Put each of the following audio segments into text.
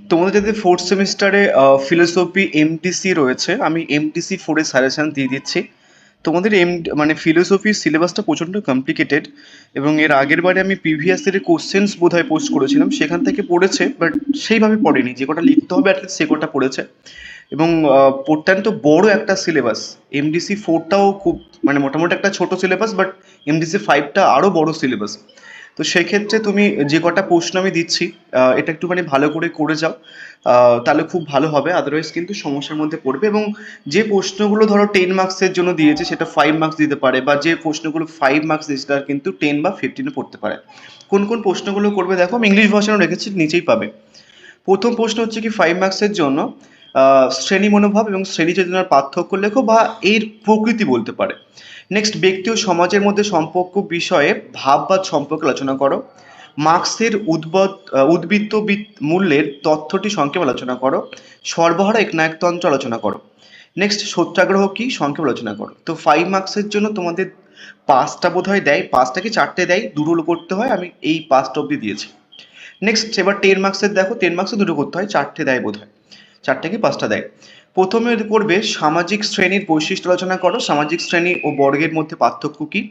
তোমাদের যাতে ফোর্থ সেমিস্টারে ফিলোসফি এমটিসি রয়েছে, আমি এমটিসি ফোরের সাজেশন দিয়ে দিচ্ছি। তোমাদের মানে ফিলোসফির সিলেবাসটা প্রচণ্ড কমপ্লিকেটেড, এবং এর আগের বারে আমি প্রিভিয়াস ইয়ারের কোশ্চেন্স বোধহয় পোস্ট করেছিলাম, সেখান থেকে পড়েছে, বাট সেইভাবে পড়েনি। যে কটা লিখতে হবে অ্যাটলিস্ট সে কটা পড়েছে। এবং অত্যন্ত বড় একটা সিলেবাস। এমডিসি ফোরটাও খুব মানে মোটামুটি একটা ছোট সিলেবাস, বাট এমডিসি ফাইভটা আরও বড় সিলেবাস। তো সেক্ষেত্রে তুমি যে কটা প্রশ্ন আমি দিচ্ছি, এটা একটুখানি ভালো করে করে যাও, তাহলে খুব ভালো হবে। আদারওয়াইজ কিন্তু সমস্যার মধ্যে পড়বে। এবং যে প্রশ্নগুলো ধরো 10 মার্কসের জন্য দিয়েছে সেটা 5 মার্কস দিতে পারে, বা যে প্রশ্নগুলো 5 মার্কস দিয়েছে তার কিন্তু 10 বা 15-এ পড়তে পারে। কোন কোন প্রশ্নগুলো করবে দেখো, আমি ইংলিশ ভার্সনও রেখেছি, নিচেই পাবে। প্রথম প্রশ্ন হচ্ছে কি 5 মার্কসের জন্য, শ্রেণী মনোভাব এবং শ্রেণী চেতনার পার্থক্য লেখো বা এর প্রকৃতি বলতে পারে। নেক্সট, ব্যক্তি ও সমাজের মধ্যে সম্পর্ক বিষয়ে ভাববাদ সম্পর্কে আলোচনা করো। মার্ক্সের উদ্বৃত্ত মূল্যের তথ্যটি সংক্ষেপে আলোচনা করো। সর্বহারা একনায়কতন্ত্র আলোচনা করো। নেক্সট, সত্যাগ্রহ কি সংক্ষেপে আলোচনা করো। তো 5 মার্কসের জন্য তোমাদের 5টা বোধহয় দেয়, 5টা কি 4টে দেয়, দুটো করতে হয়, আমি এই 5টা অবধি দিয়েছি। নেক্সট, এবার 10 মার্কসের দেখো, 10 মার্কসে দুটো করতে হয়, 4টে দেয় বোধ হয়, 4টে কি 5টা দেয়। প্রথমে করবে সামাজিক শ্রেণীর বৈশিষ্ট্য আলোচনা করো। সামাজিক শ্রেণী ও বর্গের মধ্যে পার্থক্য কি।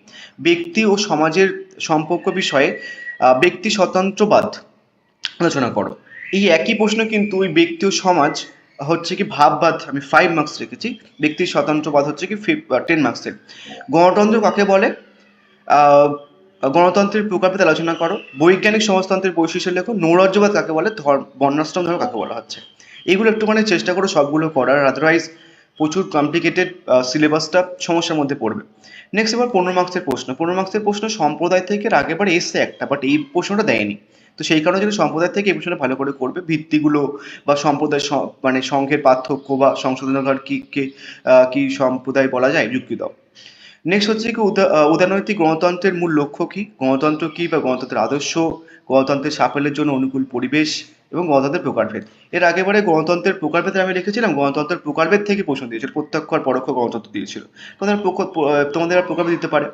ব্যক্তি ও সমাজের সম্পর্ক বিষয়ে ব্যক্তি স্বতন্ত্রবাদ আলোচনা করো। এই একই প্রশ্ন কিন্তু ওই ব্যক্তি ও সমাজ হচ্ছে কি ভাববাদ, আমি 5 মার্কস রেখেছি। ব্যক্তির স্বতন্ত্রবাদ হচ্ছে কি 10 মার্কসের। গণতন্ত্র কাকে বলে, আহ, গণতন্ত্রের প্রকারভেদ আলোচনা করো। বৈজ্ঞানিক সমাজতন্ত্রের বৈশিষ্ট্য লেখো। নৈরাজ্যবাদ কাকে বলে, বর্ণাশ্রম ধর্ম কাকে বলা হচ্ছে। এগুলো একটুখানি চেষ্টা করো সবগুলো করার, আদারওয়াইজ প্রচুর কমপ্লিকেটেড সিলেবাসটা সমস্যার মধ্যে পড়বে। নেক্সট, এবার 15 মার্কসের প্রশ্ন। 15 মার্কসের প্রশ্ন সম্প্রদায় থেকে আগের বার এসছে একটা, বাট এই প্রশ্নটা দেয়নি। তো সেই কারণে যদি সম্প্রদায় থেকে এই প্রশ্নটা ভালো করে করবে, ভিত্তিগুলো বা সম্প্রদায় মানে সংঘের পার্থক্য বা সংশোধনাগার কি কি সম্প্রদায় বলা যায়, যুক্তি দাও। নেক্সট হচ্ছে কি উদারনৈতিক গণতন্ত্রের মূল লক্ষ্য কি, গণতন্ত্র কি বা গণতন্ত্রের আদর্শ, গণতন্ত্রের সাফল্যের জন্য অনুকূল পরিবেশ এবং গণতন্ত্রের প্রকারভেদ। এর আগেবারে গণতন্ত্রের প্রকারভেদ আমি লিখেছিলাম, গণতন্ত্রের প্রকারভেদ থেকে প্রশ্ন দিয়েছিল, প্রত্যক্ষ আর পরোক্ষ গণতন্ত্র দিয়েছিল। তোমাদের আর প্রকারভেদ দিতে পারে।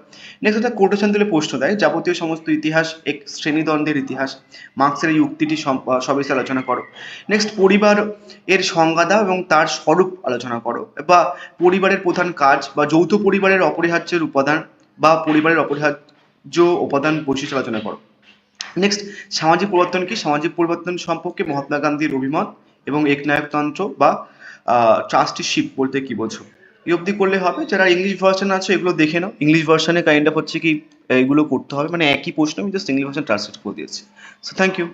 নেক্সট হচ্ছে কোটেশন দিলে প্রশ্ন দেয়, যাবতীয় সমস্ত ইতিহাস এক শ্রেণীদ্বন্দ্বের ইতিহাস, মার্ক্সের এই উক্তিটি সবিস্তারে আলোচনা করো। নেক্সট, পরিবার এর সংজ্ঞা দাও এবং তার স্বরূপ আলোচনা করো, বা পরিবারের প্রধান কাজ বা যৌথ পরিবারের অপরিহার্যের উপাদান বা পরিবারের অপরিহার্য উপাদান বৈশিষ্ট্য আলোচনা করো। নেক্সট, সামাজিক পরিবর্তন কি, সামাজিক পরিবর্তন সম্পর্কে মহাত্মা গান্ধীর অভিমত এবং একনায়কতন্ত্র বা ট্রাস্টিশিপ বলতে কি বোঝো। এই অবধি করলে হবে। যারা ইংলিশ ভার্সন আছে এগুলো দেখে নাও, ইংলিশ ভার্সনে কাইন্ড অফ হচ্ছে কি এগুলো করতে হবে, মানে একই প্রশ্ন, আমি জাস্ট ইংলিশ ভার্সন ট্রান্সলেট করে দিয়েছি। So thank you.